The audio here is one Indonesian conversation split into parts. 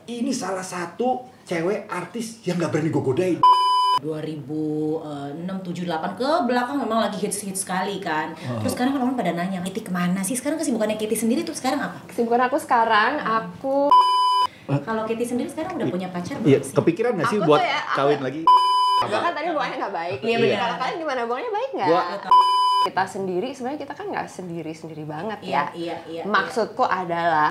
Ini salah satu cewek artis yang gak berani gue godain. 2006, 7, 8 ke belakang memang lagi hits sekali kan. Terus sekarang orang pada nanya, Katy kemana sih? Sekarang kesibukannya Katy sendiri tuh sekarang apa? Kesibukan aku sekarang, aku... Kalau Katy sendiri sekarang udah punya pacar belum Iya, sih? kepikiran gak sih Aku buat tuh ya, kawin lagi? Gue kan tadi buangnya nggak baik. Iya, benar. Kalau kalian gimana, buangnya baik nggak? Kita sendiri, sebenarnya kita kan nggak sendiri banget ya. Iya. Maksudku adalah...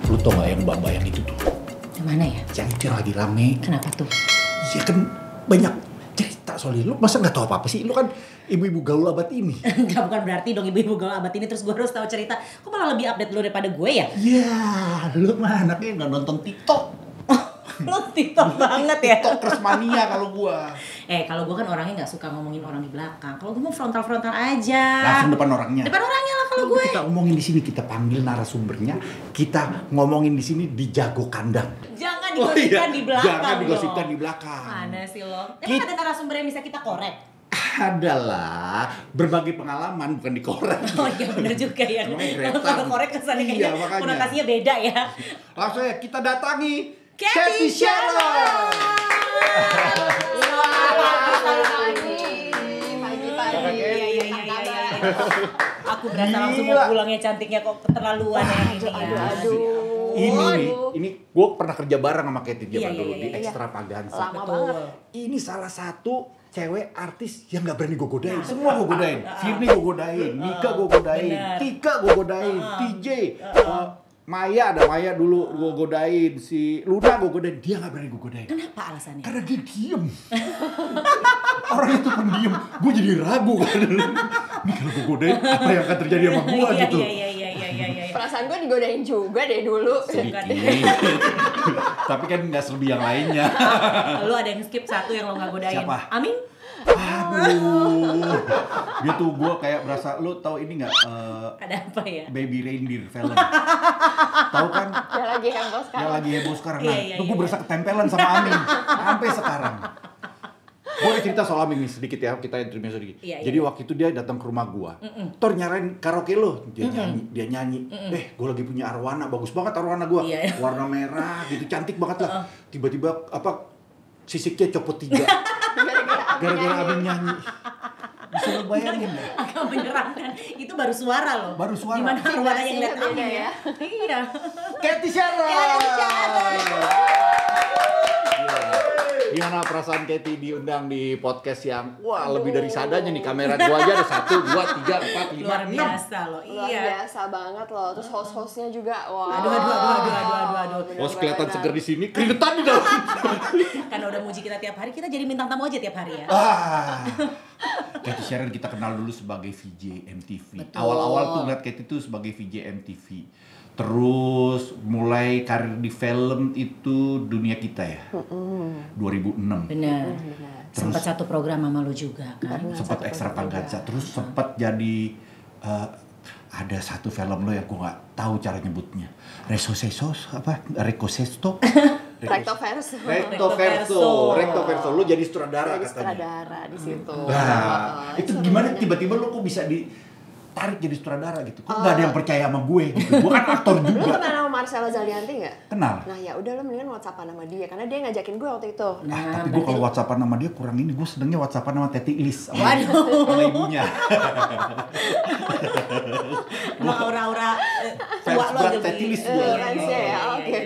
Lu tau gak yang mbak yang itu tuh? Yang mana ya? Yang itu yang lagi rame. Kenapa tuh? Iya kan banyak cerita soal lu. Masa gak tau apa-apa sih? Lu kan ibu-ibu gaul abad ini. Enggak, bukan berarti dong ibu-ibu gaul abad ini terus gue harus tahu cerita. Kok malah lebih update lu daripada gue ya? Ya, lu mah anaknya gak nonton TikTok. Lu TikTok banget ya? TikTokers mania kalau gua. Kalau gue kan orangnya nggak suka ngomongin orang di belakang. Kalau gue mau frontal aja. Langsung depan orangnya. Depan orangnya lah kalau gue. Kita ngomongin di sini, kita panggil narasumbernya, kita ngomongin di sini di jago kandang. Jangan digosipkan di belakang. Jangan digosipkan di belakang. Mana sih lo? Emang ada narasumber yang bisa kita korek? Adalah berbagi pengalaman, bukan dikorek. Oh iya bener juga ya. Kalau korek kesannya Iya, kayaknya makanya. konotasinya beda ya. Langsung ya kita datangi Katy Sharon. Pagi-pagi. Iya. Aku berasa langsung mau pulangnya cantiknya kok keterlaluan ya ini ya. Aduh. Ini gue pernah kerja bareng sama Katy zaman Iya, dulu iya, di iya. Extravaganza. Lama Betul. banget. Ini salah satu cewek artis yang gak berani gue godain. Semua gue godain. Firly gue godain, Nika gue godain, bener. Tika gue godain, TJ, Maya, ada Maya dulu gue godain, si Luna gue godain. Dia gak berani gue godain. Kenapa alasannya? Karena dia diem. Orang itu pun diem. Gue jadi ragu kan. Ini kalau gue godain, apa yang akan terjadi sama gue gitu. Iya. Perasaan gue digodain juga deh dulu. Sedikit. Tapi kan gak selebih yang lainnya. Lu ada yang skip satu yang lo gak godain. Siapa? Amin? Aduh. Dia tuh gue kayak berasa, lu tahu ini gak? Ada apa ya? Baby Reindeer film. Tahu kan? Yang lagi heboh sekarang. Yang lagi heboh sekarang. Nah, Iya, tuh gue berasa ketempelan sama Amin. Sampai sekarang. Gue udah cerita soal Amin nih sedikit ya, kita interview sedikit. Iya. Jadi waktu itu dia datang ke rumah gue. Tor nyarain karaoke lo. Dia nyanyi. Gue lagi punya arwana, bagus banget arwana gue. Iya. Warna merah gitu, cantik banget lah. Tiba-tiba sisiknya copot 3. Gara-gara Amin nyanyi. Bisa lo bayangin ya? Agak menyeramkan. Itu baru suara loh. Baru suara. Gimana arwana yang lihat Beda Amin ya? Iya. Katy Sharon. Gimana perasaan Katy diundang di podcast yang lebih dari sadanya nih, kamera gua aja ada 1, 2, 3, 4, 5, 6. Luar biasa loh. Luar Iya. biasa banget loh. Terus host-hostnya juga. Wah. Aduh. Bos kelihatan seger di sini, keringetan di dalam. Karena udah muji kita tiap hari, kita jadi bintang tamu aja tiap hari ya. Katy Sharon kita kenal dulu sebagai VJ MTV. Betul. Awal-awal tuh ngeliat Katy tuh sebagai VJ MTV. Terus mulai karir di film itu Dunia Kita ya. 2006. Bener. Sempat satu program sama lu juga kan. Sempat Extravaganza. Terus sempat jadi ada satu film lo yang gue nggak tahu cara nyebutnya. Recto verso. Lo jadi sutradara Jadi katanya. sutradara di situ. Nah, itu gimana tiba-tiba lo kok bisa ditarik jadi sutradara gitu? Kok nggak ada yang percaya sama gue gitu? Gue kan aktor Lu juga. kenal sama Marcella Zalianti nggak? Kenal. Nah ya udah lo mendingan WhatsAppan sama dia karena dia ngajakin gue waktu itu. Tapi gue kalau WhatsAppan sama dia kurang ini. Gue senengnya WhatsAppan sama Teti Ilis. Waduh. Sama ibunya. Emang aura-aura tua Fans lo berat aja Teti Ilis Bi. gue. Fansnya ya, oke.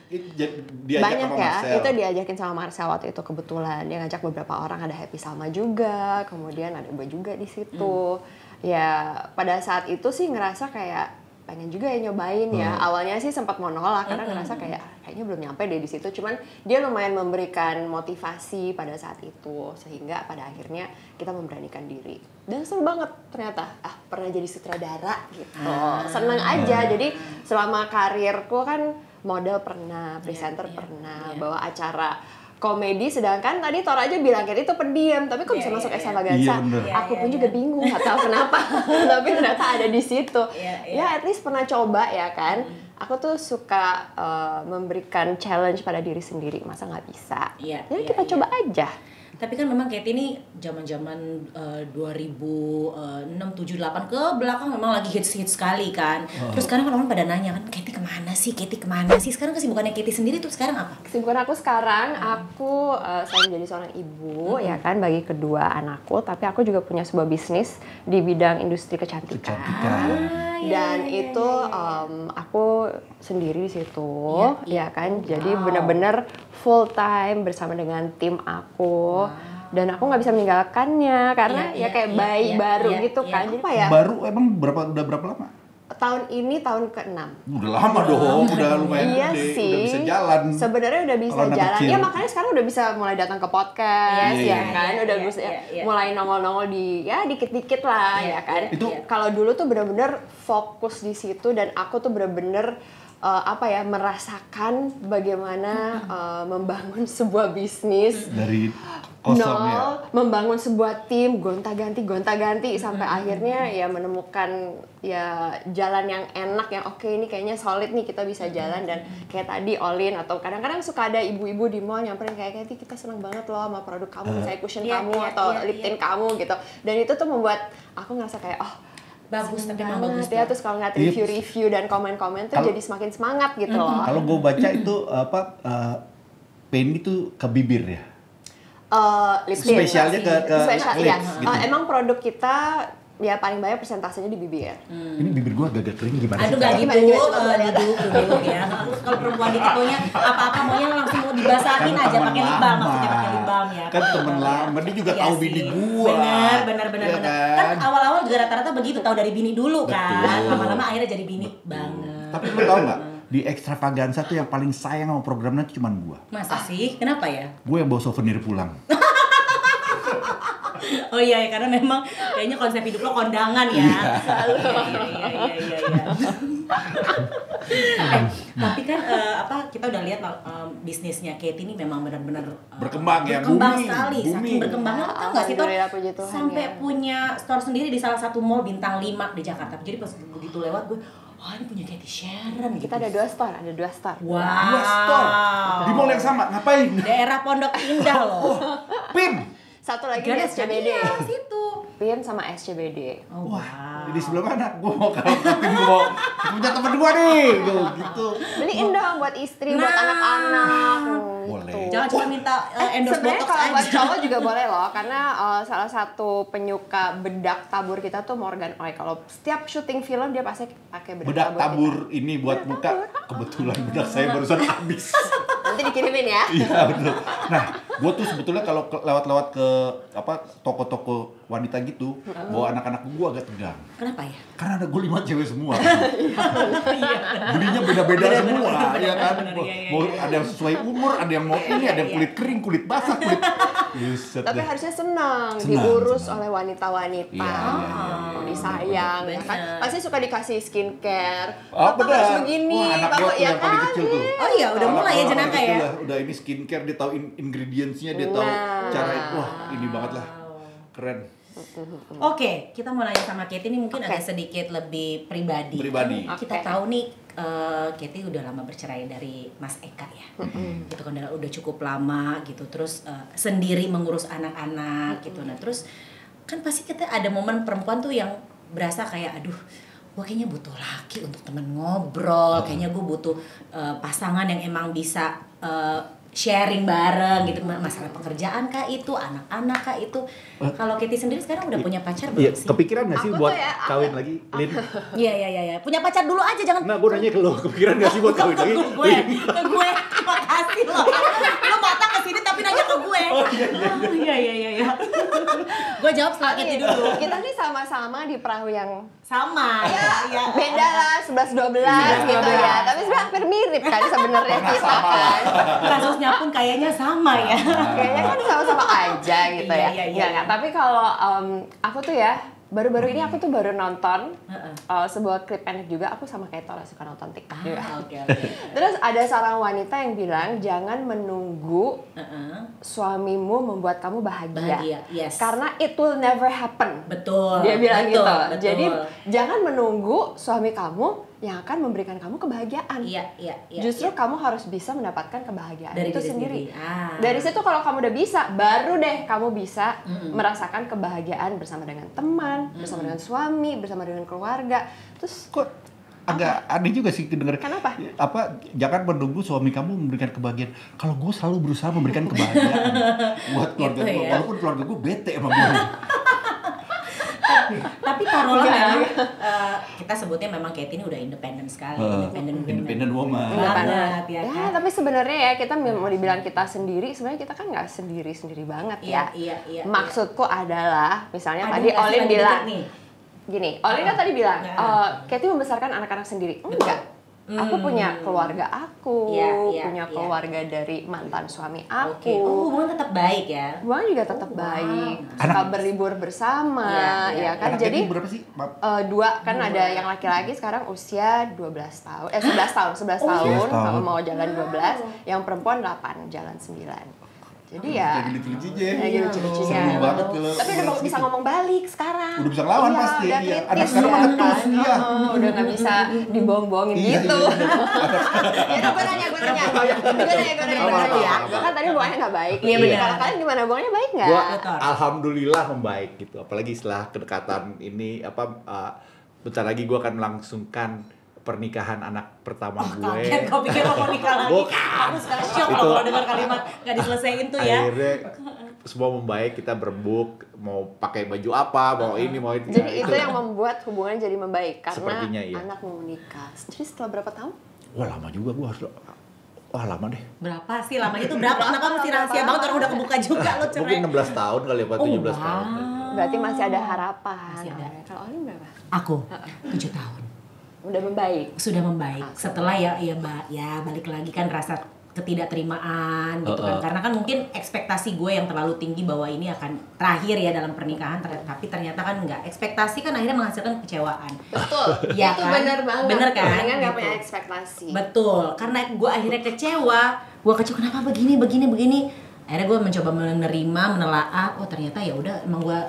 Itu diajak Banyak sama ya, Marcel. itu diajakin sama Marcel waktu itu kebetulan. Dia ngajak beberapa orang, ada Happy Salma juga, kemudian ada gue juga di situ. Ya pada saat itu sih ngerasa kayak pengen juga ya nyobain ya. Awalnya sih sempat mau nolak karena ngerasa kayaknya belum nyampe deh di situ. Cuman dia lumayan memberikan motivasi pada saat itu sehingga pada akhirnya kita memberanikan diri. Dan seru banget ternyata. Pernah jadi sutradara gitu. Seneng aja. Jadi selama karirku kan model pernah, presenter pernah, bawa acara komedi, sedangkan tadi Tor aja bilang kayak itu pendiam, tapi kok bisa masuk Extravaganza? Iya, bener. Aku pun juga bingung, nggak tahu kenapa, tapi ternyata ada di situ. Ya at least pernah coba ya kan. Aku tuh suka memberikan challenge pada diri sendiri, masa nggak bisa? Jadi kita coba aja. Tapi kan memang Katy ini zaman-zaman 2006, 7, 8 ke belakang memang lagi hits sekali kan. Terus sekarang orang pada nanya kan, Katy kemana sih? Katy kemana sih? Sekarang kesibukannya Katy sendiri tuh sekarang apa? Kesibukan aku sekarang, aku selain menjadi seorang ibu ya kan bagi kedua anakku, tapi aku juga punya sebuah bisnis di bidang industri kecantikan. Dan itu aku sendiri di situ, ya kan. Jadi benar-benar full time bersama dengan tim aku. Dan aku nggak bisa meninggalkannya karena kayak bayi baru gitu kan. Jadi apa ya? Baru emang udah berapa lama? Tahun ini tahun ke-6. Udah lama dong, udah lumayan iya gede, sih. udah bisa jalan. Sebenarnya udah bisa jalan. Ya makanya sekarang udah bisa mulai datang ke podcast kan. Udah bisa mulai nongol-nongol di dikit-dikit lah ya kan. Itu kalau dulu tuh bener-bener fokus di situ dan aku tuh bener-bener merasakan bagaimana membangun sebuah bisnis dari kosong membangun sebuah tim gonta-ganti sampai akhirnya ya menemukan ya jalan yang enak yang oke, ini kayaknya solid nih, kita bisa jalan. Dan kayak tadi all in, atau kadang-kadang suka ada ibu-ibu di mall nyamperin kayak Katy, kita senang banget loh sama produk kamu, misalnya cushion kamu atau lip tint kamu gitu. Dan itu tuh membuat aku ngerasa kayak bagus, tapi memang bagus ya. Terus kalau ngeliat review dan komen-komen tuh jadi semakin semangat gitu loh. Kalau gue baca itu Penny tuh ke bibir ya. Lipstick. Spesialnya ke spesial, lips gitu. Emang produk kita ya paling banyak persentasenya di bibir. Ini bibir gua agak kering gimana? Aduh gak gitu, duduk ya. Kalau perempuan dikit maunya apa-apa maunya langsung mau dibasahin aja pakai lip balm, maksudnya pakai lip balm ya. Kan temen lama, dia juga tahu bini gua. Benar. Ya Kan awal-awal juga rata-rata begitu, tahu dari bini dulu kan. Lama-lama akhirnya jadi bini banget. Tapi lu tau nggak? Di Extravaganza tuh yang paling sayang sama programnya tuh cuma gua. Masa sih? Kenapa ya? Gue yang bawa souvenir pulang. Oh iya, karena memang kayaknya konsep hidup lo kondangan ya. Iya. Tapi kan kita udah lihat bisnisnya Katy ini memang benar-benar berkembang sekali. Saking berkembangnya, tau nggak sih Tor? Sampai punya store sendiri di salah satu mall bintang 5 di Jakarta. Jadi pas begitu lewat gue, ini punya Cathy Sharon gitu. Kita ada 2 store. Wow. 2 store di mall yang sama, ngapain? Daerah Pondok Indah loh. PIM. Satu lagi di SCBD. Situ. PIM sama SCBD. Wah, di sebelah mana? Gue mau punya teman 2 nih. Gitu. Beliin dong buat istri, buat anak-anak. Boleh. Jangan cuma minta endorse botox kalau aja. buat cowok juga boleh loh, karena salah satu penyuka bedak tabur kita tuh Morgan Oy. Kalau setiap syuting film dia pasti pakai bedak tabur ini buat muka. Kebetulan bedak saya barusan habis. Nanti dikirimin ya. Iya betul. Nah, gue tuh sebetulnya kalau lewat-lewat ke toko-toko wanita gitu, bawa anak-anak gue agak tegang. Kenapa ya? Karena ada gue 5 cewek semua. Belinya beda-beda semua, ya kan. Mau ada yang sesuai umur, ada yang mau ini, ada yang kulit kering, kulit basah, kulit. Tapi harusnya senang diurus oleh wanita-wanita. Disayang, ya kan. Pasti suka dikasih skincare. Bapak harus begini, Bapak ya kan. Paling kecil tuh. Oh iya, udah mulai ya jenaka ya. Udah ini skincare, dia tahu ingredients-nya, dia tahu cara. Wah, ini banget lah. Keren. Oke, kita mau nanya sama Katy ini mungkin agak sedikit lebih pribadi. Kita tahu nih Katy udah lama bercerai dari Mas Eka ya. Gitu kan udah cukup lama gitu. Terus sendiri mengurus anak-anak gitu. Nah, terus kan pasti kita ada momen perempuan tuh yang berasa kayak aduh, gue kayaknya butuh laki untuk temen ngobrol. Kayaknya gue butuh pasangan yang emang bisa sharing bareng gitu, masalah pekerjaan kah itu, anak-anak kah itu. Kalau Katy sendiri sekarang udah punya pacar belum sih? Kepikiran gak sih buat kawin lagi, Lin? Iya. Punya pacar dulu aja, jangan. Nah, gue nanya ke lo, kepikiran gak sih buat kawin lagi? Ke gue, makasih lo. Lo datang ke sini tapi nanya ke gue. Oh iya. Gue jawab setelah Katy dulu. Kita nih sama-sama di perahu yang sama ya. Beda lah 11-12 gitu ya. Tapi sebenarnya hampir mirip kan sebenarnya kita kan. Kasusnya pun kayaknya sama ya. Kayaknya kan sama-sama aja gitu ya. Iya. Tapi kalau aku tuh ya baru-baru ini aku tuh baru nonton sebuah klip pendek juga. Aku sama kayak Tola suka nonton TikTok juga. Terus ada seorang wanita yang bilang jangan menunggu suamimu membuat kamu bahagia. Yes. Karena it will never happen. Betul. Dia bilang betul, gitu. Betul. Jadi jangan menunggu suami kamu yang akan memberikan kamu kebahagiaan. Iya. Justru kamu harus bisa mendapatkan kebahagiaan dari itu diri sendiri. Dari situ kalau kamu udah bisa, baru deh kamu bisa merasakan kebahagiaan bersama dengan teman, bersama dengan suami, bersama dengan keluarga. Terus kok agak aneh juga sih kedenger. Kenapa? Jangan menunggu suami kamu memberikan kebahagiaan. Kalau gue selalu berusaha memberikan kebahagiaan buat keluarga gitu gue, ya? walaupun keluarga gue bete sama gue. Tapi taruhlah memang kita sebutnya memang Katie ini udah independen sekali, independent woman. Banget ya kan? tapi sebenarnya ya kita mau dibilang kita sendiri, sebenarnya kita kan nggak sendiri banget ya. Iya. Maksudku adalah, misalnya tadi Olin bilang gini, Olin kan tadi bilang, Katie membesarkan anak-anak sendiri. Enggak. Aku punya keluarga aku, punya keluarga dari mantan suami aku. Hubungan tetap baik ya? Hubungan juga tetap baik. Suka berlibur bersama, ya kan? Anak Jadi berapa sih? 2 kan ada yang laki-laki sekarang usia 11 tahun, 11 tahun, kalau mau jalan 12, yang perempuan 8, jalan 9. Jadi ya lagi lucu-lucunya. Seru banget kalau tapi udah bisa ngomong balik sekarang. Udah bisa ngelawan pasti. Udah Iya. kritis, Anak sekarang mah ngetus dia. Udah nggak bisa dibohong-bohongin gitu. Ya gue nanya. Gue nanya ya. Gue kan tadi hubungannya nggak baik. Iya benar. Kalau kalian gimana, hubungannya baik nggak? Gua alhamdulillah membaik gitu. Apalagi setelah kedekatan ini bentar lagi gue akan melangsungkan pernikahan anak pertama gue. Kaget, kau pikir mau nikah lagi? Bukan. Aku sekarang shock loh kalau dengar kalimat nggak diselesaiin tuh ya. Akhirnya semua membaik, kita berembuk, mau pakai baju apa, mau ini, mau itu. Jadi itu yang membuat hubungan jadi membaik karena Sepertinya, iya. anak mau menikah. Jadi setelah berapa tahun? Wah lama juga gue harus. Wah lama deh. Berapa sih lamanya itu berapa? Kenapa mesti rahasia banget orang udah kebuka juga lo cerai? Mungkin 16 tahun kali ya, 17 tahun. Berarti masih ada harapan. Masih ada. Kalau Olin berapa? Aku 7 tahun. Udah membaik. Sudah membaik. Setelah ya balik lagi kan rasa ketidakterimaan gitu kan. Karena kan mungkin ekspektasi gue yang terlalu tinggi bahwa ini akan terakhir ya dalam pernikahan, tapi ternyata kan enggak. Ekspektasi kan akhirnya menghasilkan kekecewaan. Betul. Ya itu kan? benar banget. Bener kan? Dengan nggak Gitu. punya ekspektasi. Betul. Karena gue akhirnya kecewa. Kenapa begini. Akhirnya gue mencoba menerima, menelaah. Oh ternyata ya udah, emang gue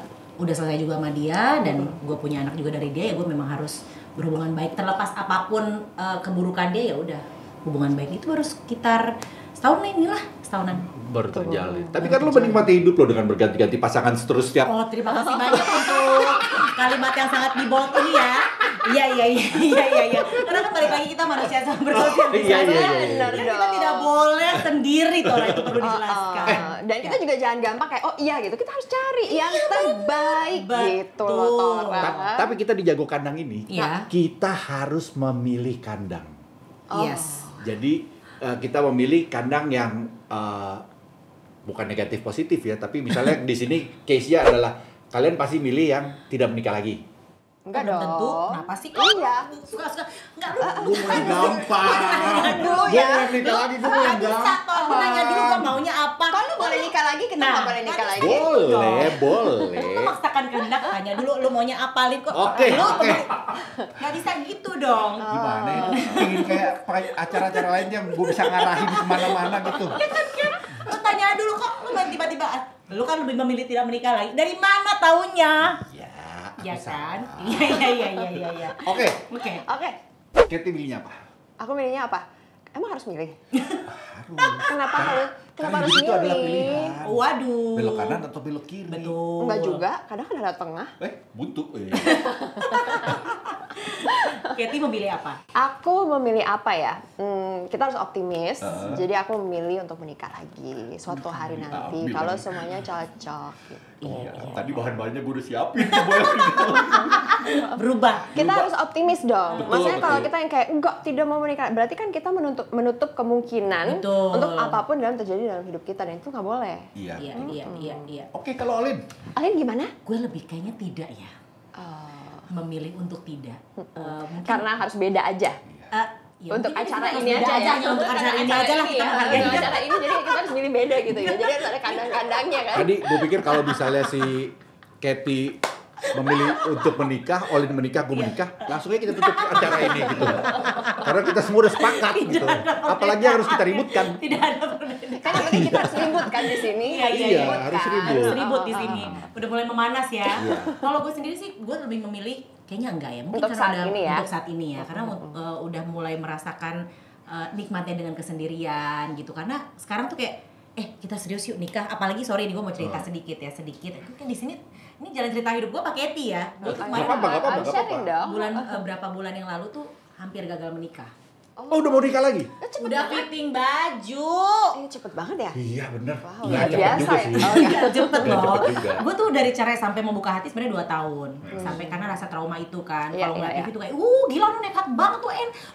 udah selesai juga sama dia dan gue punya anak juga dari dia, ya gue memang harus berhubungan baik terlepas apapun keburukan dia. Ya udah, hubungan baik itu baru sekitar setahunan Baru terjalin. Tapi kan lo menikmati hidup lo dengan berganti-ganti pasangan terus setiap. Oh terima kasih banyak untuk kalimat yang sangat dibold ini ya. Iya. Karena kan balik lagi kita manusia sama bersosialisasi. Iya. Benar Dan dong. kita tidak boleh sendiri tuh, itu perlu dijelaskan. Dan kita juga jangan gampang kayak gitu. Kita harus cari yang terbaik gitu loh. Tapi kita di jago kandang ini, Iya. kita harus memilih kandang. Yes. Jadi kita memilih kandang yang bukan negatif positif ya, tapi misalnya di sini case-nya adalah kalian pasti milih yang tidak menikah lagi. Enggak Belum dong. tentu. Kenapa sih? Iya. Suka. Enggak lu. Gue mau yang gampang. Dulu Gue ya. mau yang nikah lagi, gue mau yang Bisa gampang. toh, aku nanya dulu gua maunya apa. Kalau boleh nikah lagi, kita nggak boleh nikah lagi. Boleh. Lu memaksakan kehendak, tanya dulu lu maunya apa, Lin, kok. Oke. Nggak bisa gitu dong. Gimana ya? Pengen kayak acara-acara lain yang gue bisa ngarahin kemana-mana gitu. Lu tanya dulu kok, lu main tiba-tiba. Lu kan lebih memilih tidak menikah lagi. Dari mana taunya? Ya kan? Iya. Oke. Oke. Katie milihnya apa? Aku milihnya apa? Emang harus milih? Harus. Kenapa harus Karena harus hidup itu adalah milih? pilihan. Waduh. Belok kanan atau belok kiri? Betul. Enggak juga, kadang kan ada tengah. Buntu. Katie memilih apa? Aku memilih apa ya? Kita harus optimis. Jadi aku memilih untuk menikah lagi suatu hari nanti kalau semuanya cocok. Gitu. Iya. Tadi bahan-bahannya gue udah siapin. Berubah. Kita harus optimis dong. Betul, Maksudnya kalau betul. kita yang kayak enggak tidak mau menikah, berarti kan kita menutup kemungkinan Betul. untuk apapun dalam terjadi dalam hidup kita, dan itu nggak boleh. Iya. Iya. Oke, kalau Olin? Alin gimana? Gue lebih kayaknya tidak ya. Memilih untuk tidak. Mungkin Karena harus beda aja. ya Untuk mungkin acara kita ini harus aja beda ya. hanya untuk acara ini aja lah kita menghargai. Untuk acara ini jadi kita harus milih beda gitu ya. Jadi harus ada kandang-kandangnya kan. Tadi gue pikir kalau misalnya si Katie memilih untuk menikah, Olin menikah, gue menikah, langsung aja kita tutup acara ini gitu. Karena kita semua udah sepakat gitu. Apalagi yang harus kita ributkan. Tidak ada perbedaan. Kan yang penting kita harus ribut kan di sini. Iya, harus ribut. Harus ribut di sini. Udah mulai memanas ya. Kalau gue sendiri sih, gue lebih memilih kayaknya enggak ya. Mungkin Untuk karena saat ini ya. Untuk saat ini ya. Karena udah mulai merasakan nikmatnya dengan kesendirian gitu. Karena sekarang tuh kayak kita serius yuk nikah. Apalagi sorry nih gue mau cerita sedikit. Gue kan di sini ini jalan cerita hidup gue pakai Eti ya. Gue tuh kemarin berapa bulan yang lalu tuh hampir gagal menikah. Oh, udah mau nikah lagi? Udah fitting baju. Cepet banget ya? Iya bener. Wow, Nggak cepet biasa juga ya. sih. Iya, cepet Nggak loh. cepet juga. Gue tuh dari cerai sampai membuka hati sebenarnya 2 tahun. Sampai karena rasa trauma itu kan. Iya, Kalau ngeliat iya, TV tuh kayak, gila lu nekat banget tuh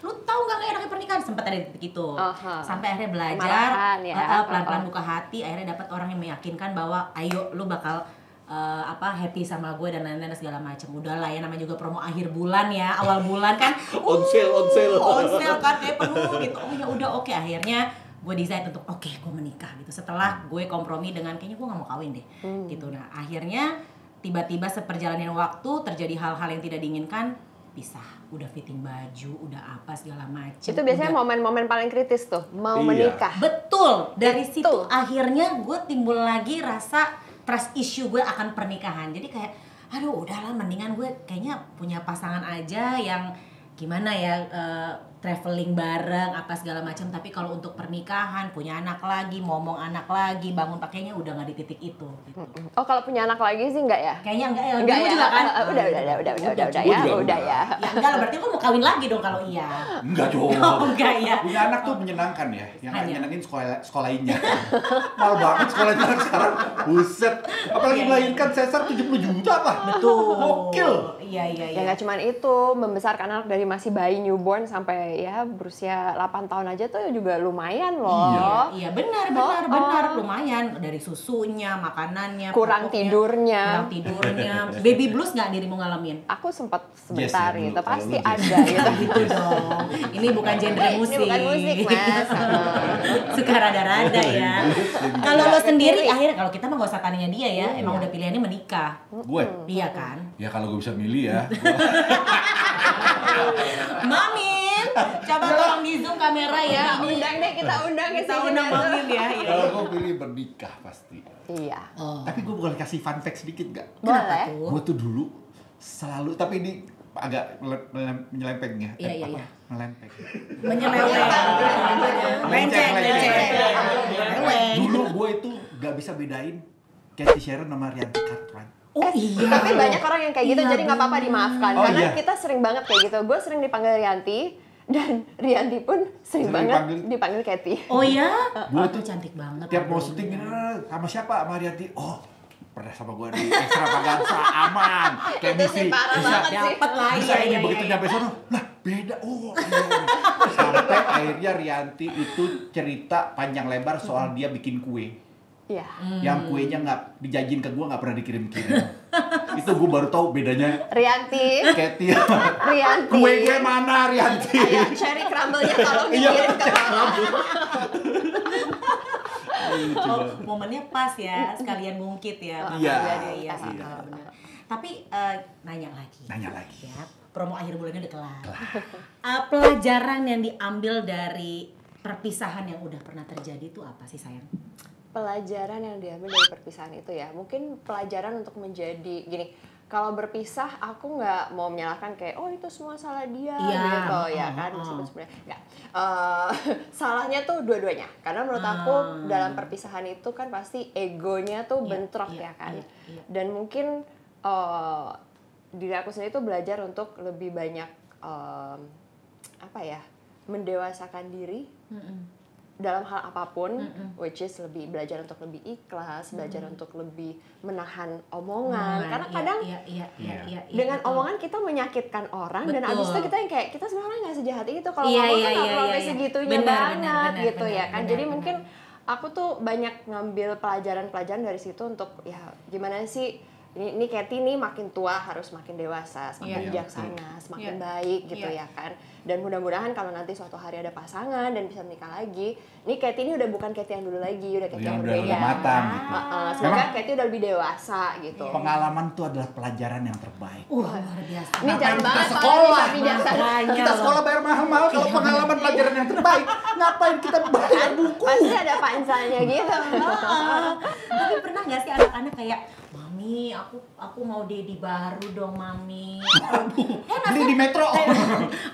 lu tahu nggak enaknya pernikahan? Sempet ada di titik itu. Sampai akhirnya belajar, Kemarahan, ya. pelan-pelan buka hati. Akhirnya dapat orang yang meyakinkan bahwa ayo lu bakal happy sama gue dan lain-lain segala macam. Udahlah ya, namanya juga promo akhir bulan ya, awal bulan kan On sale kan kayak penuh gitu. Oh ya udah, oke. Akhirnya gue decide untuk gue menikah gitu. Setelah gue kompromi dengan kayaknya gue nggak mau kawin deh gitu. Nah akhirnya tiba-tiba seperjalanan waktu terjadi hal-hal yang tidak diinginkan, pisah. Udah fitting baju, udah apa segala macam. Itu biasanya momen-momen paling kritis tuh, mau Iya. menikah. Betul. Dari Itu. situ akhirnya gue timbul lagi rasa trust issue gue akan pernikahan. Jadi kayak, aduh udahlah mendingan gue kayaknya punya pasangan aja yang gimana ya, traveling bareng apa segala macam. Tapi kalau untuk pernikahan, punya anak lagi, ngomong anak lagi, bangun pakainya udah nggak di titik itu. Gitu. Oh, kalau punya anak lagi sih enggak ya? Kayaknya enggak ya. Enggak Dulu ya. juga kan. Udah Gua ya. juga Udah ya. Ya enggak lah, berarti lu mau kawin lagi dong kalau iya. Enggak dong. Oh, enggak ya. Punya anak tuh menyenangkan ya. Yang Hanya. nyenengin sekolahinnya. Mahal banget sekolahnya anak sekarang. Buset. Apalagi Iya, melahirkan sesar 70 juta lah. Betul. Gokil. Iya. Ya nggak cuman itu, membesarkan anak dari masih bayi newborn sampai ya berusia 8 tahun aja tuh juga lumayan loh. Iya benar lumayan, dari susunya, makanannya, Kurang pokoknya. tidurnya. Baby blues nggak dirimu ngalamin? Aku sempat sebentar Yes, ya, gitu, kalau pasti lu yes. ada gitu. Gitu dong. Ini bukan genre musik. Ini bukan musik, Mas. Suka rada-rada ya. Kalau lo sendiri akhirnya, kalau kita mah gak usah tanya dia ya, emang udah pilihannya menikah. Gue? Iya kan? Ya kalau gue bisa milih ya. Mamin, coba tolong di zoom kamera ya. Ini Undang deh, kita undang ke kita sini. undang Mamin ya. Kalau gue pilih bernikah pasti. Iya. Tapi gue boleh kasih fun fact sedikit gak? Boleh. Gue tuh dulu selalu, tapi ini agak menyelempeng ya. Iya. Melempeng. Menyeleweng. Lenceng. Dulu gue itu gak bisa bedain Cathy Sharon sama Rianti Cartwright. Oh iya. Tapi banyak orang yang kayak gitu, Iya, jadi nggak apa-apa dimaafkan. Oh, Karena iya. kita sering banget kayak gitu. Gue sering dipanggil Rianti, dan Rianti pun sering banget dipanggil Cathy. Oh ya? Gue tuh tuh cantik banget. tiap mau syuting sama siapa? Sama Rianti. Oh, pernah sama gue di Extravaganza, aman. Kayak Itu sih parah banget sih. Dapat lah. Bisa ini begitu nyampe sono, lah beda. Oh, iya. Sampai akhirnya Rianti itu cerita panjang lebar soal dia bikin kue. Iya. Yang kuenya nggak dijajin ke gue, nggak pernah dikirim-kirim. Itu gue baru tahu bedanya Rianti, Cathy sama Rianti. kue gue mana Rianti. Ayo, cherry crumble-nya tolong dikirim ke mama. Oh, momennya pas ya, sekalian ngungkit ya. Iya. Iya sih, benar. Tapi nanya lagi. Ya, promo akhir bulannya udah kelar. Pelajaran yang diambil dari perpisahan yang udah pernah terjadi itu apa sih sayang? Pelajaran yang diambil dari perpisahan itu ya, mungkin pelajaran untuk menjadi gini. Kalau berpisah, aku nggak mau menyalahkan kayak itu semua salah dia gitu ya kan, meskipun sebenarnya nggak. Salahnya tuh dua-duanya, karena menurut aku dalam perpisahan itu kan pasti egonya tuh bentrok ya kan. Dan mungkin diri aku sendiri tuh belajar untuk lebih banyak mendewasakan diri dalam hal apapun, which is lebih belajar untuk lebih ikhlas, belajar untuk lebih menahan omongan, karena kadang dengan omongan kita menyakitkan orang. Dan abis itu kita yang kayak kita sebenarnya nggak sejahat itu, kalau ngomong tuh nggak perlu sampai segitunya banget gitu ya kan. Jadi mungkin aku tuh banyak ngambil pelajaran dari situ untuk ya gimana sih ini Katy nih makin tua harus makin dewasa, semakin bijaksana, semakin baik gitu ya kan. Dan mudah-mudahan kalau nanti suatu hari ada pasangan dan bisa menikah lagi, nih Katy ini udah bukan Katy yang dulu lagi, udah Katy yang berbeda. Udah matang gitu. Semoga Katy udah lebih dewasa gitu. Pengalaman itu adalah pelajaran yang terbaik. Luar biasa. Ini jangan banget sekolah, Kita sekolah bayar mahal-mahal kalau pengalaman pelajaran yang terbaik. Ngapain kita bayar buku? Pasti ada pansalnya gitu. Tapi pernah nggak sih anak-anak kayak, Mami, aku mau daddy baru dong, Mami. Beli di Metro.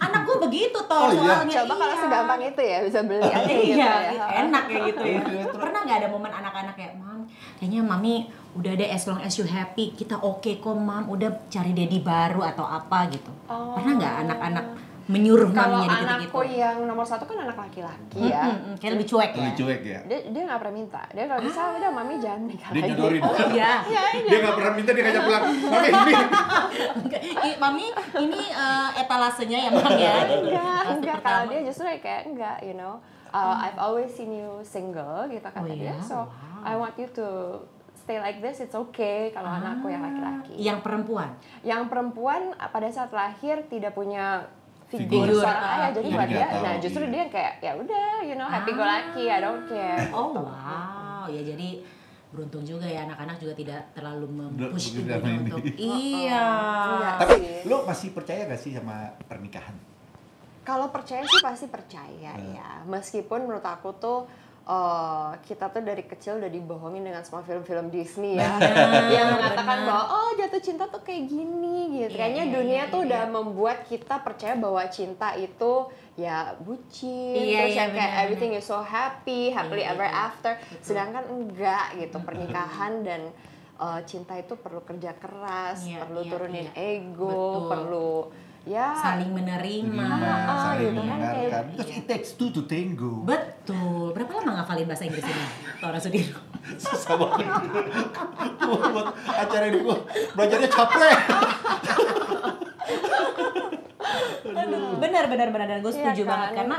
Anak gue begitu toh soalnya. Coba kalau segampang itu ya bisa beli aja gitu Iya, ya. enak ya gitu ya. Pernah nggak ada momen anak-anak kayak, Mam, kayaknya Mami udah deh, as long as you happy, kita oke kok, Mam, udah cari daddy baru atau apa gitu. Pernah nggak anak-anak menyuruh maminya kalau gitu-gitu? anakku yang nomor 1 kan anak laki-laki ya. Kayak lebih cuek ya. Lebih cuek ya. Dia nggak pernah minta. Dia kalau bisa udah mami jangan menikah Dia lagi. nyodorin. Oh iya. Dia nggak pernah minta, dia ngajak pulang. Mami ini. Mami, ini etalasenya ya, Mam ya. Enggak. Kalau dia justru kayak enggak, you know. I've always seen you single gitu kata dia. So I want you to stay like this, it's okay kalau anakku yang laki-laki. Yang perempuan? Yang perempuan pada saat lahir tidak punya Figur. figur seorang ayah, jadi buat dia, tahu, nah justru dia kayak ya udah, you know, happy go lucky, I don't care. Oh wow, ya jadi beruntung juga ya anak-anak juga tidak terlalu mempush Begitu ibunya ini. untuk iya. Enggak Tapi sih. lo masih percaya gak sih sama pernikahan? Kalau percaya sih pasti percaya ya, meskipun menurut aku tuh kita tuh dari kecil udah dibohongin dengan semua film-film Disney ya, yang mengatakan bahwa oh jatuh cinta tuh kayak gini gitu. Kayaknya dunia tuh udah membuat kita percaya bahwa cinta itu ya bucin, terus yang kayak everything is so happily ever after. Sedangkan enggak gitu, pernikahan dan cinta itu perlu kerja keras, perlu turunin ego, perlu ya saling menerima, saling gitu kan, mendengarkan. kayak- Because it takes two to tango. betul. Berapa lama ngafalin bahasa Inggris ini, Tora Sudiro? Susah banget. Gua buat acara ini gua belajarnya capek. Benar dan gue setuju Iya kan? banget karena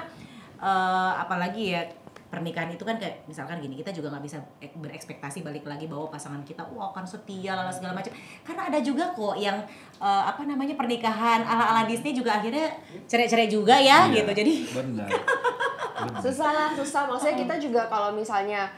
apalagi ya pernikahan itu kan kayak misalkan gini, kita juga nggak bisa berekspektasi balik lagi bahwa pasangan kita wah akan setia lala segala macam, karena ada juga kok yang apa namanya pernikahan ala Disney juga akhirnya cerai-cerai juga ya gitu, jadi Benar. susah maksudnya kita juga kalau misalnya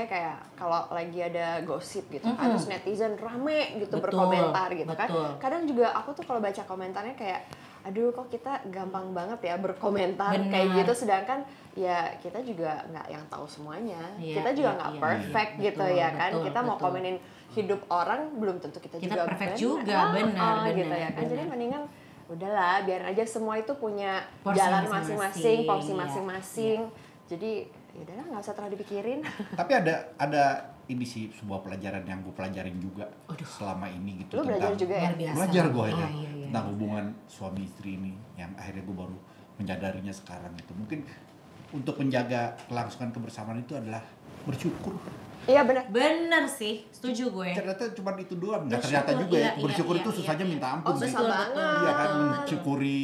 kayak kalau lagi ada gosip gitu kan, terus netizen rame gitu Betul, berkomentar gitu betul. kan, kadang juga aku tuh kalau baca komentarnya kayak aduh kok kita gampang banget ya berkomentar kayak gitu, sedangkan ya kita juga nggak yang tahu semuanya, kita juga nggak perfect gitu ya kan, kita mau komenin hidup orang belum tentu kita juga perfect juga, benar gitu ya kan, jadi mendingan udahlah biarin aja semua itu punya porsi jalan masing-masing, masing-masing, porsi iya. masing-masing. Jadi ya udahlah nggak usah terlalu dipikirin. Tapi ada ini sih sebuah pelajaran yang gue pelajarin juga selama ini gitu. Lu belajar juga ya? luar biasa. Belajar gue akhirnya Iya. tentang hubungan suami istri ini yang akhirnya gue baru menyadarinya sekarang itu. Mungkin untuk menjaga kelangsungan kebersamaan itu adalah bersyukur. Iya benar. Bener sih, setuju gue. Ternyata cuma itu doang, nggak Bersyukur, ternyata juga ya. iya, Bersyukur iya, itu iya, susahnya iya. minta ampun sih. Susah banget. Iya kan, mensyukuri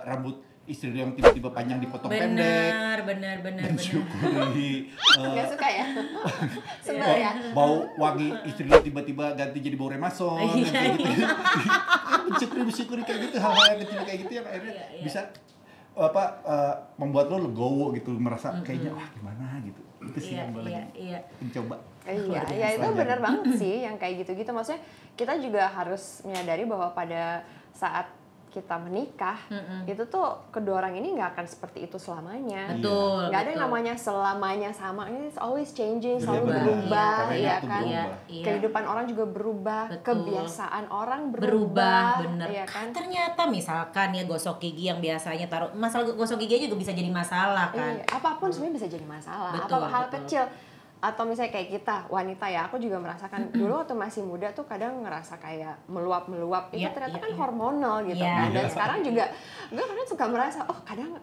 rambut istri yang tiba-tiba panjang dipotong pendek. Bener. Mensyukuri Nggak suka ya? Sebel ya? bau wangi istri dia tiba-tiba ganti jadi bau remason kayak gitu. Mensyukuri kayak gitu, hal-hal yang kecil kayak gitu yang akhirnya bisa membuat lo legowo gitu, merasa kayaknya wah gimana gitu. Itu sih yang gue lagi mencoba. Iya, ya itu benar banget sih yang kayak gitu-gitu. Maksudnya kita juga harus menyadari bahwa pada saat kita menikah, itu tuh kedua orang ini nggak akan seperti itu selamanya. Betul. Nggak ada yang namanya selamanya sama. It's always changing, selalu Benar. berubah, Karena ya itu kan. berubah. Iya. Kehidupan orang juga berubah, Betul. kebiasaan orang berubah, bener. ya kan. Ternyata misalkan ya gosok gigi yang biasanya masalah gosok gigi aja juga bisa jadi masalah kan. Iya, apapun sebenarnya bisa jadi masalah. Betul, apa hal betul. kecil. Atau misalnya kayak kita wanita ya, aku juga merasakan dulu waktu masih muda tuh kadang ngerasa kayak meluap itu ternyata kan hormonal gitu kan. Dan sekarang juga gue kadang suka merasa kadang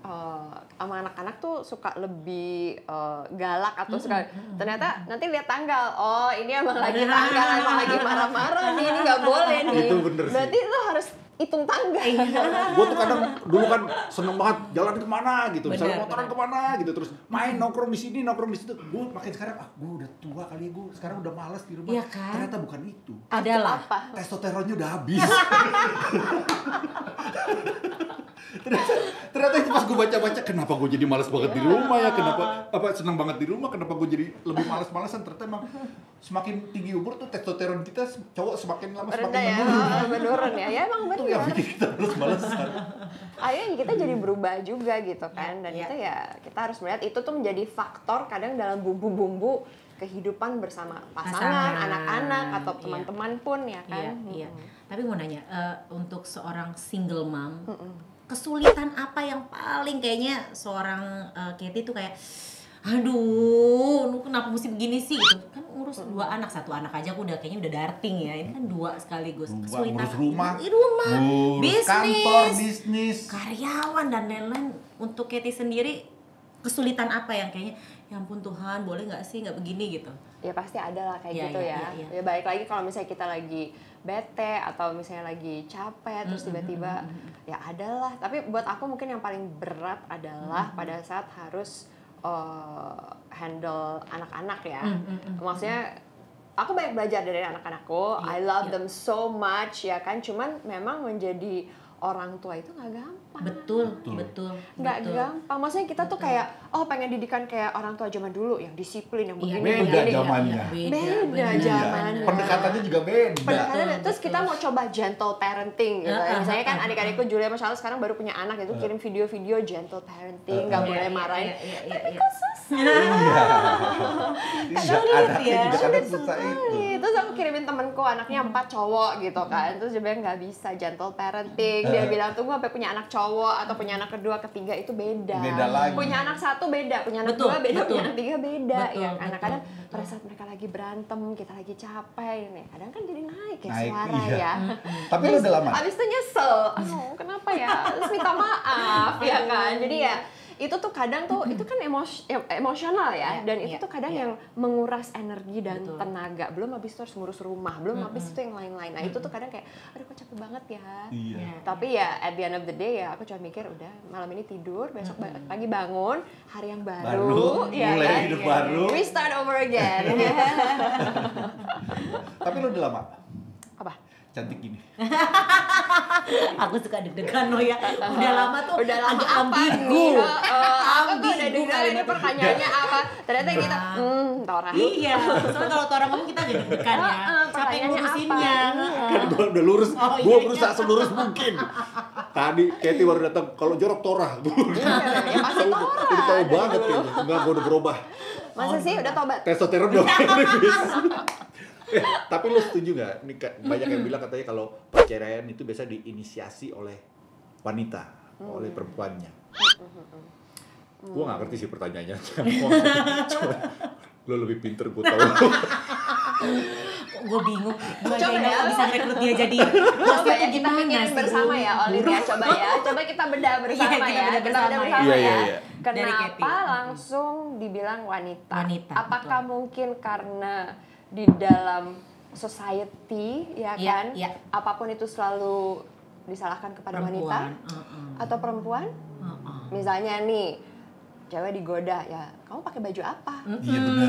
sama anak-anak tuh suka lebih galak atau suka ternyata nanti lihat tanggal, ini emang lagi tanggal, emang lagi marah-marah nih, ini nggak boleh nih. Itu bener sih. Berarti lo harus hitung tangga. Gue tuh kadang dulu kan seneng banget jalan kemana gitu, misalnya Benar, motoran benar. kemana gitu, terus main nongkrong di sini, nongkrong di situ. Gue makin sekarang, gue udah tua kali ya, gue sekarang udah malas di rumah. Iya kan? Ternyata bukan itu. Adalah. Apa? Testosteronnya udah habis. ternyata itu pas gue baca-baca, kenapa gue jadi malas banget di rumah ya, kenapa senang banget di rumah, kenapa gue jadi lebih malas-malasan. Ternyata emang semakin tinggi umur tuh testosteron kita cowok semakin lama semakin Rendah ya, menurun. menurun ya. Ya emang Itu yang benar. bikin kita malas-malasan. Akhirnya kita jadi berubah juga gitu kan. Dan Iya. itu ya kita harus melihat itu tuh menjadi faktor kadang dalam bumbu-bumbu kehidupan bersama pasangan, anak-anak atau Iya. teman-teman pun ya kan. Iya, iya. Tapi mau nanya, untuk seorang single mom, kesulitan apa yang paling kayaknya seorang Katie tuh kayak, aduh, lu kenapa mesti begini sih gitu? Kan ngurus 2 anak, 1 anak aja aku udah kayaknya udah darting ya. Ini kan 2 sekaligus. Ngurus rumah, rumah, ngurus kantor, bisnis. karyawan dan lain-lain. Untuk Katie sendiri kesulitan apa yang kayaknya, ya ampun Tuhan, boleh nggak sih nggak begini gitu? Ya pasti ada lah kayak Iya, gitu iya, ya. iya. Ya balik lagi kalau misalnya kita lagi bete atau misalnya lagi capek terus tiba-tiba ya adalah. Tapi buat aku mungkin yang paling berat adalah pada saat harus handle anak-anak ya. Maksudnya aku banyak belajar dari anak-anakku. I love them so much ya kan. Cuman memang menjadi orang tua itu nggak gampang. Betul. Nggak gampang. Maksudnya kita tuh kayak pengen didikan kayak orang tua zaman dulu yang disiplin yang Iya, begini Beda begini. zamannya. Beda zamannya. Pendekatannya juga beda. Pendekatannya terus kita mau coba gentle parenting gitu ya. Misalnya kan adik-adikku Julia Mashallah sekarang baru punya anak itu kirim video-video gentle parenting, nggak boleh marahin. Tapi Kok susah. Sulit ya. Juga kadang susah itu. Terus aku kirimin temenku anaknya 4 cowok gitu kan. Terus dia bilang nggak bisa gentle parenting. Dia bilang tunggu sampai punya anak cowok atau punya anak kedua, ketiga itu beda. Beda lagi. Punya anak 1 beda, punya anak Betul, 2 beda, betul. punya anak 3 beda Betul, ya. Kadang-kadang betul, pada saat mereka lagi berantem, kita lagi capek nih. Kadang kan jadi naik ya Naik, suara iya. ya. Tapi lu udah lama? Abis itu nyesel. Kenapa ya? Terus minta maaf ya kan. Jadi ya itu tuh kadang tuh itu kan emosional ya, Iya, dan itu iya, tuh kadang iya. yang menguras energi dan Betul. tenaga. Belum habis itu harus ngurus rumah, belum habis itu yang lain-lain. Nah itu tuh kadang kayak aduh kok capek banget ya. Iya. Tapi ya at the end of the day ya aku cuma mikir udah malam ini tidur, besok pagi bangun, hari yang baru, ya mulai kan? hidup baru. We start over again. Tapi lu udah lama Apa? cantik gini. Aku suka deg-degan loh ya. Udah lama tuh Udah lama agak apa ambigu. nih? Aku tuh udah Ambigu dengar kali ini itu. pertanyaannya apa. Ternyata kita Tora. Iya, soalnya kalau orang ngomong kita agak deg-degan ya. Capek pertanyaannya ngurusinnya. apa? Iya. Kan gue udah lurus, Oh, gue iya, berusaha selurus mungkin. Tadi Katie baru datang, kalau jorok Torah. Ya pasti Tora. Udah tahu banget kayaknya. Enggak, gue udah berubah. Masa sih udah tobat? Testosteron udah habis. Tapi lu setuju nggak? Ini banyak yang bilang katanya kalau perceraian itu biasa diinisiasi oleh wanita, oleh perempuannya. Gue nggak ngerti sih pertanyaannya. Cuma, lu lebih pinter, gue tahu. Kok gue bingung. Gue Coba kayaknya ya. aku bisa rekrut dia jadi Coba ya kita gimana pikirin sih, bersama Bu? ya Olin ya. Coba ya. Coba kita bedah bersama Iya, kita ya. bedah Kita bersama bedah ya. bersama Iya, ya. iya, iya. Dari Kenapa Katie. langsung dibilang wanita? Wanita, Apakah betul. mungkin karena di dalam society ya Iya, kan? iya. Apapun itu selalu disalahkan kepada wanita atau perempuan? Misalnya nih, cewek digoda ya, kamu pakai baju apa? Iya benar.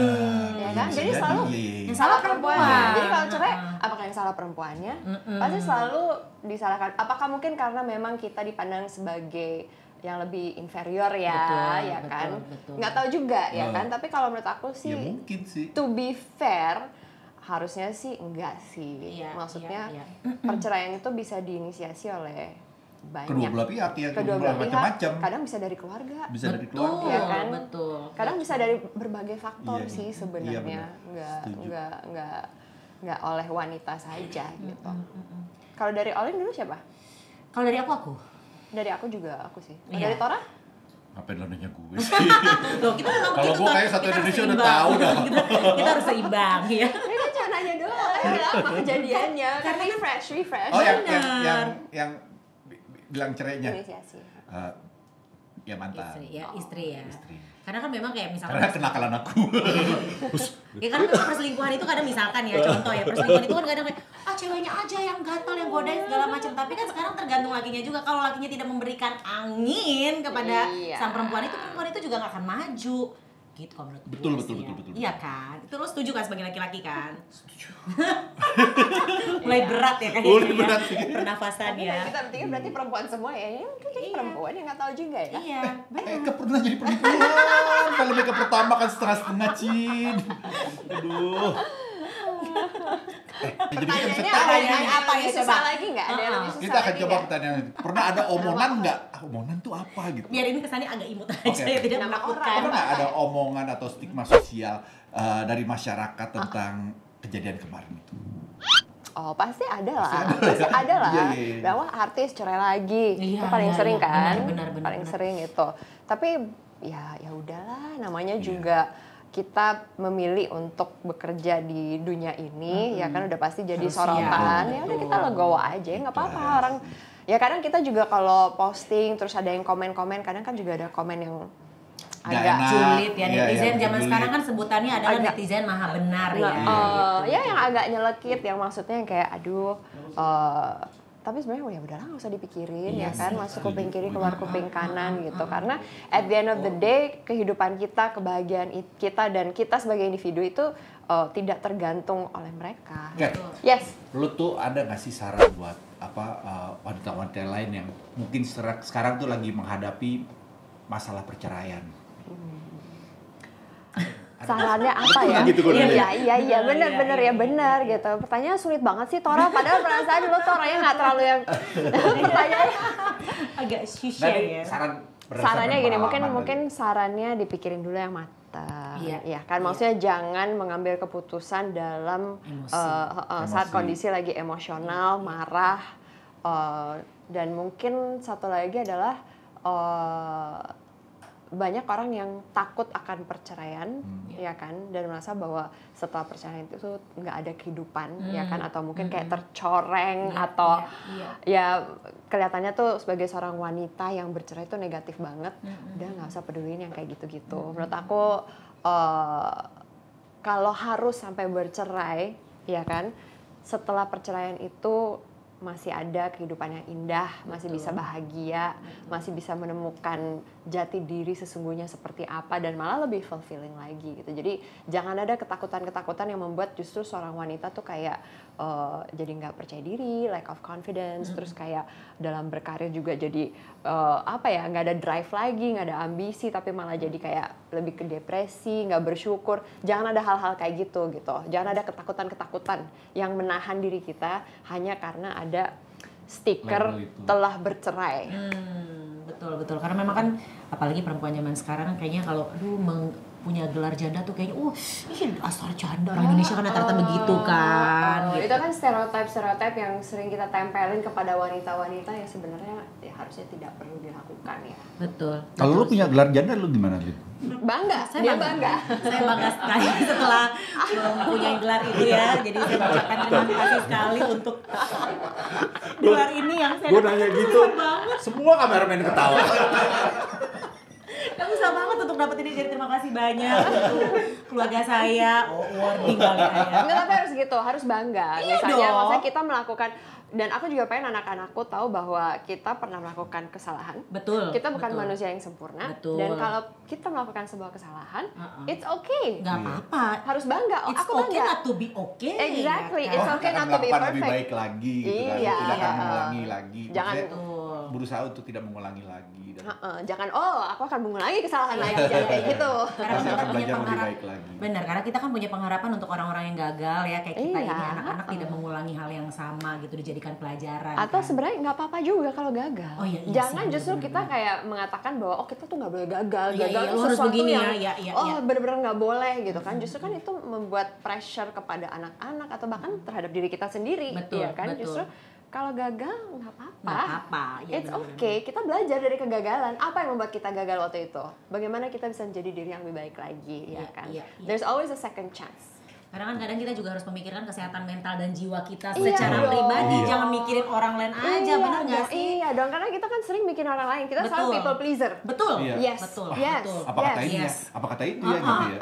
Ya kan? Bisa Jadi selalu iya. Yang salah perempuan. Jadi kalau cerai, apakah yang salah perempuannya? Pasti selalu disalahkan. Apakah mungkin karena memang kita dipandang sebagai yang lebih inferior ya, Betul, ya betul, kan? betul. Nggak tahu juga ya Oh. kan? Tapi kalau menurut aku sih, Ya mungkin sih. to be fair, harusnya sih enggak sih. Iya, Maksudnya iya, perceraian itu bisa diinisiasi oleh banyak. Kedua belah pihak ya, Kedua belah pihak. macam-macam. Kadang bisa dari keluarga. Bisa dari Betul, keluarga. Ya kan? betul. Kadang bisa dari berbagai faktor Iya, sih iya, sebenarnya, benar. Setuju. nggak oleh wanita saja gitu. Kalau dari Olin dulu siapa? Kalau dari aku. Dari aku juga aku sih. Iya. Dari Tora? Ngapain lo nanya gue sih? Loh, kita memang Kalau kita gua kan- kayak satu kita Indonesia harus udah seimbang. tahu dah. Kita harus seimbang ya. Ini kan cuma nanya doang, apa kejadiannya? Karena refresh. Oh yang bilang cerainya. Inisiasi. Ya mantan. Istri ya. Istri. Karena kan memang kayak misalkan Karena kenakalan aku. ya kan perselingkuhan itu kadang misalkan ya contoh ya perselingkuhan itu kan kadang kayak ceweknya aja yang gatal yang godain segala macam, tapi kan sekarang tergantung lakinya juga. Kalau lakinya tidak memberikan angin kepada sang perempuan itu juga nggak akan maju gitu kalau menurut Betul. Iya kan, itu lo setuju kan sebagai laki-laki kan? Setuju. Mulai berat ya kayaknya. Mulai berat sih. Pernafasan ya. Kita bertiga berarti perempuan semua ya. Mungkin jadi perempuan yang nggak tahu juga ya. Iya, benar. Eka pernah jadi perempuan. Film Eka pertama kan setengah-setengah, Cin. Aduh. Jadi kita bisa Pertanyaannya apa yang Coba. susah lagi nggak? Ada yang lebih susah kita akan lagi coba nggak? pertanyaan. Pernah ada omongan nggak? Omongan tuh apa gitu? Biar ini kesannya agak imut aja Oke. ya, tidak Nama menakutkan. Pernah nggak ada omongan atau stigma sosial dari masyarakat tentang kejadian kemarin itu? Oh pasti ada lah, pasti ada lah. Iya. Bahwa artis cerai lagi, Iya, itu paling iya, sering iya. kan, Benar, paling sering itu. Tapi ya udahlah, namanya Iya. juga kita memilih untuk bekerja di dunia ini, ya kan udah pasti jadi Harus sorotan. siap, Ya udah betul. kita legowo aja, nggak apa-apa orang. Ya kadang kita juga kalau posting terus ada yang komen-komen, kadang kan juga ada komen yang Nggak agak enak. Julid ya, Iya, netizen iya, zaman julid. sekarang kan sebutannya adalah Agak- netizen maha benar Nah, ya. ya yang agak nyelekit, yang maksudnya yang kayak aduh, tapi sebenarnya ya udahlah nggak usah dipikirin ya kan, masuk kuping kiri keluar kuping kanan gitu, karena at the end of the day kehidupan kita, kebahagiaan kita dan kita sebagai individu itu tidak tergantung oleh mereka. Kat, Yes. lu tuh ada nggak sih saran buat wanita-wanita lain yang mungkin sekarang tuh lagi menghadapi masalah perceraian? Sarannya apa ya? Gitu, Gun. Iya, benar ya benar gitu. Pertanyaan sulit banget sih Tora, padahal perasaan lu tuh orangnya nggak terlalu yang pertanyaannya. Agak syusya Dari ya. Sarannya gini, pengalaman mungkin sarannya dipikirin dulu yang matang. Iya. Ya kan, maksudnya jangan mengambil keputusan dalam saat Emosi. kondisi lagi emosional, marah, dan mungkin satu lagi adalah banyak orang yang takut akan perceraian, ya kan, dan merasa bahwa setelah perceraian itu nggak ada kehidupan, ya kan, atau mungkin kayak tercoreng atau ya kelihatannya tuh sebagai seorang wanita yang bercerai itu negatif banget. Udah nggak usah peduliin yang kayak gitu-gitu. Menurut aku kalau harus sampai bercerai, ya kan, setelah perceraian itu masih ada kehidupan yang indah, masih bisa bahagia, masih bisa menemukan jati diri sesungguhnya seperti apa, dan malah lebih fulfilling lagi gitu. Jadi jangan ada ketakutan-ketakutan yang membuat justru seorang wanita tuh kayak jadi nggak percaya diri, lack of confidence, terus kayak dalam berkarir juga jadi nggak ada drive lagi, nggak ada ambisi, tapi malah jadi kayak lebih ke depresi, nggak bersyukur. Jangan ada hal-hal kayak gitu. Jangan ada ketakutan-ketakutan yang menahan diri kita hanya karena ada stiker telah bercerai. Betul. Karena memang kan apalagi perempuan zaman sekarang kayaknya kalau punya gelar janda tuh kayaknya asal janda orang Indonesia kan rata-rata begitu kan. Gitu. Itu kan stereotip yang sering kita tempelin kepada wanita-wanita yang sebenarnya ya harusnya tidak perlu dilakukan ya. Betul. Kalau lu punya gelar janda, lu gimana, Lid? Bangga, Saya dia bangga. bangga. Saya bangga sekali setelah mempunyai gelar itu ya. Jadi saya mengucapkan terima kasih sekali untuk gelar ini yang saya Gue nanya gitu, banget. semua kameramen ketawa. Aku susah banget untuk dapetin ini, jadi terima kasih banyak untuk keluarga saya. Warning kali ya. Enggak, tapi harus gitu, harus bangga. Iya Misalnya dong. kita melakukan, dan aku juga pengen anak-anakku tahu bahwa kita pernah melakukan kesalahan. Betul. Kita bukan betul. manusia yang sempurna. Betul. Dan kalau kita melakukan sebuah kesalahan, it's okay. Nggak apa-apa. Harus bangga. It's aku okay bangga. not to be okay. Exactly. ya kan? It's okay akan not to be melakukan lebih perfect. baik lagi gitu kan. Iya. Tidak akan mengulangi lagi. Jangan- Maksudnya, berusaha untuk tidak mengulangi lagi. Dan Jangan, aku akan mengulangi kesalahan lagi. Jangan kayak gitu. Karena Pasti kita akan punya belajar lebih pengharapan. baik lagi. Benar, karena kita kan punya pengharapan untuk orang-orang yang gagal ya kayak kita Iya. ini anak-anak tidak mengulangi hal yang sama gitu, dijadikan pelajaran. Atau kan? sebenarnya nggak apa-apa juga kalau gagal. Oh, iya, iya Jangan sih, justru bener-bener. kita kayak mengatakan bahwa kita tuh nggak boleh gagal. Iya, Gagal iya, tuh lu harus sesuatu begini yang ya, bener-bener nggak boleh gitu kan. Justru kan itu membuat pressure kepada anak-anak atau bahkan terhadap diri kita sendiri. Betul, ya kan. betul. Justru kalau gagal nggak apa-apa. Nggak apa-apa, ya It's bener-bener. okay. Kita belajar dari kegagalan. Apa yang membuat kita gagal waktu itu? Bagaimana kita bisa menjadi diri yang lebih baik lagi, ya Iya, kan? iya, iya. There's always a second chance. Karena kan kadang kita juga harus memikirkan kesehatan mental dan jiwa kita Iya secara dong. pribadi, Iya. jangan mikirin orang lain aja, benar nggak sih? Iya dong, karena kita kan sering bikin orang lain, kita selalu Betul. people pleaser. Betul. Iya. Yes. Betul. Yes. Betul. Apa kata ini ya? Yes. Apa kata itu ya gitu ya?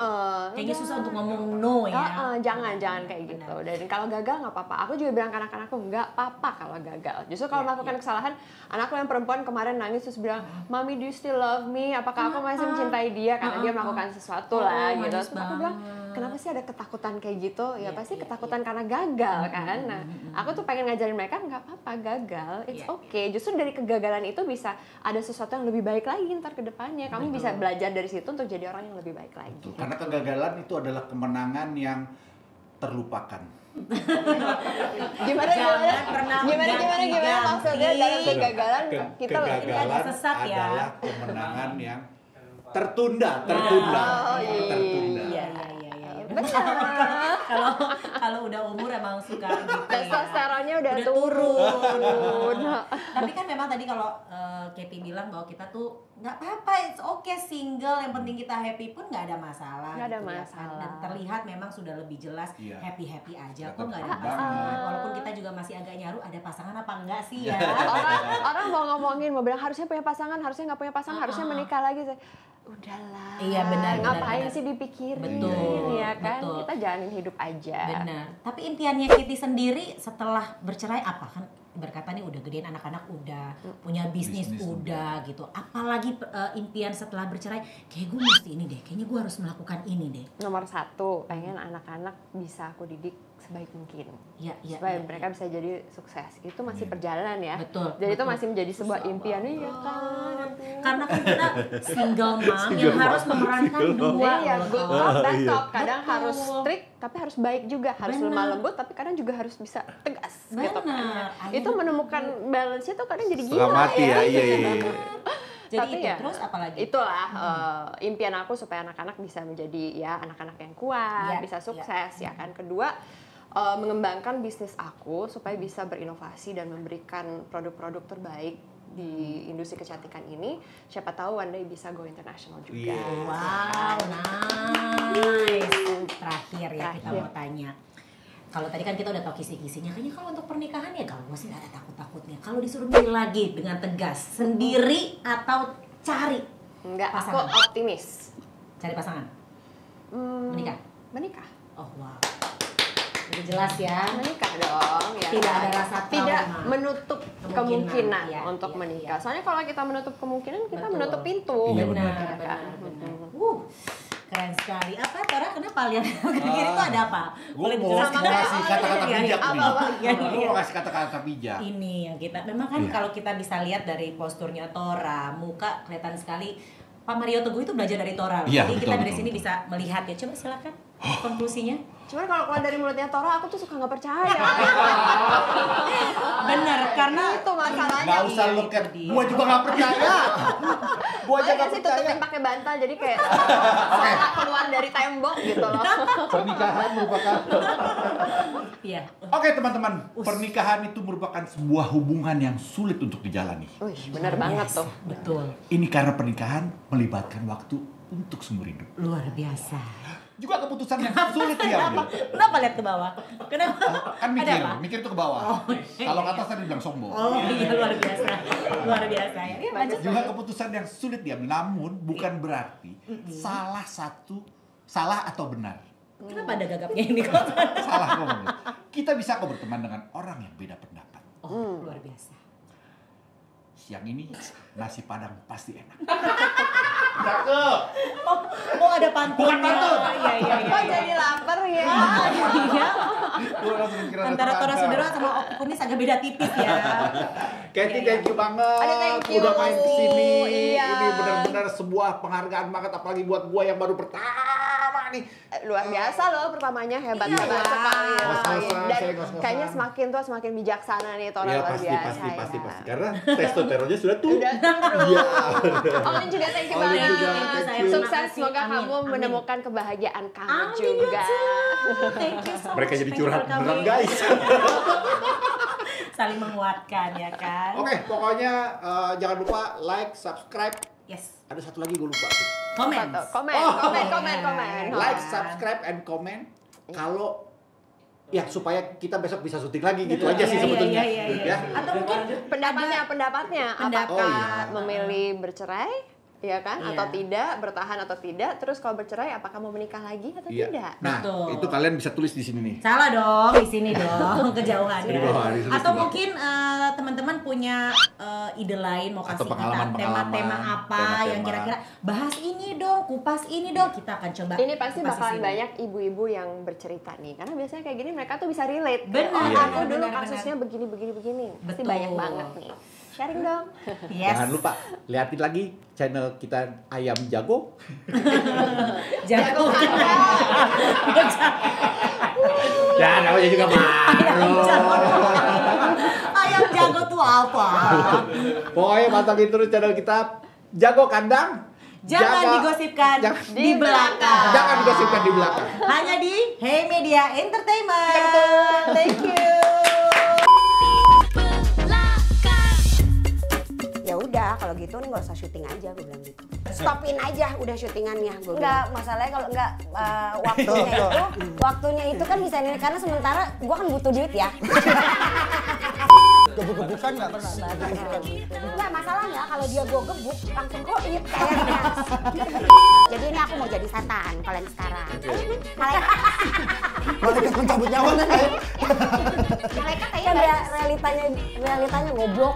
Kayaknya susah untuk ngomong no ya. Jangan kayak gitu. Dan kalau gagal nggak apa-apa. Aku juga bilang ke anak-anakku nggak apa-apa kalau gagal. Justru kalau melakukan kesalahan, anakku yang perempuan kemarin nangis terus bilang, "Mami, do you still love me? Apakah aku masih mencintai dia karena dia melakukan sesuatu lah?" gitu. manis Terus aku bilang, "Kenapa sih ada ketakutan kayak gitu?" Ya pasti ketakutan karena gagal kan. Nah, aku tuh pengen ngajarin mereka nggak apa-apa gagal, it's okay. Justru dari kegagalan itu bisa ada sesuatu yang lebih baik lagi ntar ke depannya. Kamu bisa belajar dari situ untuk jadi orang yang lebih baik lagi. Karena kegagalan itu adalah kemenangan yang terlupakan. Gimana maksudnya dalam kegagalan kita agak sesat ya. adalah kemenangan yang tertunda. Iya. Kalau udah umur emang suka gitu ya. testosteronnya udah Udah turun. Tapi kan memang tadi kalau Katie bilang bahwa kita tuh nggak apa-apa, it's okay single, yang penting kita happy pun nggak ada masalah. Nggak ada gitu ya kan. masalah. Dan terlihat memang sudah lebih jelas Iya. happy aja Nggak kok, nggak ada tertekan masalah. banget. Walaupun kita juga masih agak nyaru ada pasangan apa enggak sih ya. orang mau ngomongin, mau bilang harusnya punya pasangan, harusnya nggak punya pasangan, harusnya menikah lagi. Udahlah. Iya, benar, Ngapain benar. sih dipikirin? Betul, ya kan? betul. Kita jalanin hidup aja. Benar. Tapi impiannya Kitty sendiri setelah bercerai apa? Kan berkata nih udah gedein anak-anak, udah punya bisnis udah gitu. Apalagi impian setelah bercerai, kayak gue mesti ini deh, kayaknya gue harus melakukan ini deh. Nomor 1, pengen anak-anak bisa aku didik sebaik mungkin. Iya, Supaya mereka bisa jadi sukses. Itu masih perjalanan ya. Betul, Jadi itu betul. masih menjadi sebuah impian. Iya kan. Karena kan kita single mom yang harus memerankan dua Iya, loh, good toh. cop, bad cop. Kadang Betul. harus strict, tapi harus baik juga. Harus Benar. lemah lembut, tapi kadang juga harus bisa tegas. Gitu kan. Benar. Itu menemukan balance-nya tuh kadang jadi Setengah gila mati ya, iya. Jadi Tapi itu ya, terus apalagi? Itulah impian aku supaya anak-anak bisa menjadi ya anak-anak yang kuat, Iya, bisa iya. sukses ya kan. Kedua, mengembangkan bisnis aku supaya bisa berinovasi dan memberikan produk-produk terbaik di industri kecantikan ini. Siapa tahu one day bisa go international juga. Wow, nice. Terakhir ya kita Terakhir. mau tanya. Kalau tadi kan kita udah tahu kisi-kisinya, kayaknya kalau untuk pernikahan ya kalau gue sih gak ada takut-takutnya. Kalau disuruh milih lagi dengan tegas, sendiri atau cari Enggak, aku pasangan? optimis. Cari pasangan? Menikah? Menikah. Oh wow. Udah jelas ya. Menikah dong ya. Tidak ada rasa tidak trauma. menutup Kemungkinan, kemungkinan iya, untuk iya, menikah. iya. Soalnya kalau kita menutup kemungkinan kita Betul. menutup pintu. Iya, gitu, Benar, ya benar, kan? benar. Keren sekali. Apa Tora? Kenapa lihat kiri itu ada apa? Gue Boleh mau dijelaskan? ngasih kata-kata Iya, iya. bijak nih. Apa-apa? Iya, Gue iya. mau ngasih kata-kata bijak. Ini yang kita memang kan Iya. kalau kita bisa lihat dari posturnya Tora, muka kelihatan sekali. Pak Mario Teguh itu belajar dari Tora. Iya, Jadi betul, kita dari betul, sini betul. bisa melihat ya. Coba silakan konklusinya. Cuman kalau keluar dari mulutnya Tora, aku tuh suka nggak percaya. Benar, karena itu masalahnya. Gak usah Iya, look at, itu dia. gue juga gak percaya. Gue aja Boleh gak nggak sih percaya. tutupin pakai bantal jadi kayak seolah keluar dari tembok gitu loh. Pernikahan merupakan iya. Oke teman-teman, pernikahan itu merupakan sebuah hubungan yang sulit untuk dijalani. Wih, bener banget Yes, tuh. Betul. Ini karena pernikahan melibatkan waktu untuk seumur hidup. Luar biasa. Juga keputusan yang sulit diambil. Kenapa lihat ke bawah? Kenapa? Kan Ada apa? mikir tuh ke bawah. Kalau kata saya dibilang sombong. Oh iya, luar biasa. Luar biasa ya. Iya, lanjut. Juga keputusan yang sulit diambil, namun bukan berarti salah atau benar. Kenapa ada gagapnya ini kok? Salah ngomong. Kita bisa kok berteman dengan orang yang beda pendapat. Oh, luar biasa. Siang ini nasi padang pasti enak. Oh ada pantunnya. Bukan pantun. Iya, iya, iya. Kok jadi lapar ya? Iya. Gua langsung kira nasi Antara Tora padang. Sudiro sama Oki Kunis agak beda tipis ya. Katie, Iya, thank you banget. Aduh, thank you. Udah main kesini. Iya. Ini benar-benar sebuah penghargaan banget, apalagi buat gua yang baru pertama nih. Luar biasa loh pertamanya, hebat Iya, banget wow. sekali. Ngos-ngosan, Dan saya ngos-ngosan. kayaknya semakin tua semakin bijaksana nih Tora, Ya luar pasti, biasa. pasti. ya. Karena testosteronnya sudah tuh. Udah turun. Iya. Olin juga thank you Olin banget. juga, Thank you, thank sayang. you. Sukses, Terima kasih. semoga Amin, kamu amin. menemukan kebahagiaan kamu Amin juga. ya, Cuk. Thank you so much. Mereka jadi Thank you curhat for coming. beneran guys. Saling menguatkan ya kan. Oke, pokoknya jangan lupa like, subscribe. Yes. Ada satu lagi gue lupa tuh. Comment. Komen, Oh. komen. Like, subscribe, and comment. kalau ya supaya kita besok bisa syuting lagi gitu aja sih sebetulnya. Iya. Atau mungkin pendapatnya apakah memilih bercerai ya kan, Iya. atau tidak, bertahan atau tidak, terus kalau bercerai apakah mau menikah lagi atau tidak? Nah, Betul. itu kalian bisa tulis di sini nih. salah dong di sini dong kejauhan Di ya. bawah, ditulis Atau di bawah. mungkin teman-teman punya ide lain mau Atau kasih kita pengalaman-pengalaman, tema-tema apa tema-tema. yang kira-kira bahas ini dong, kupas ini dong, kita akan coba. Ini pasti kupas di bakalan sini. banyak ibu-ibu yang bercerita nih, karena biasanya kayak gini mereka tuh bisa relate. Benar, Oh, iya, aku benar, dulu benar, kasusnya begini. Pasti Betul. banyak banget nih. Sharing dong. Yes. Jangan lupa liatin lagi channel kita Ayam Jago. Jago. Ya namanya juga Ayam jago. Ayam jago tuh apa? Pokoknya pantengin terus channel kita Jago Kandang. Jangan digosipkan di belakang. Jangan digosipkan di belakang. Hanya di Hey Media Entertainment. Thank you. Ya udah kalau gitu nih nggak usah syuting aja, gue bilang gitu. Stopin aja udah syutingannya, gue bilang. Enggak, masalahnya kalau enggak waktunya itu kan bisa ini karena sementara gua kan butuh duit ya. Gebuk-gebukan nggak pernah? Enggak masalahnya kalau dia gue gebuk langsung goib kayaknya. Jadi ini aku mau jadi setan kalau yang sekarang. Malaikat mencabut nyawa kan? Mereka Kan kayak realitanya goblok.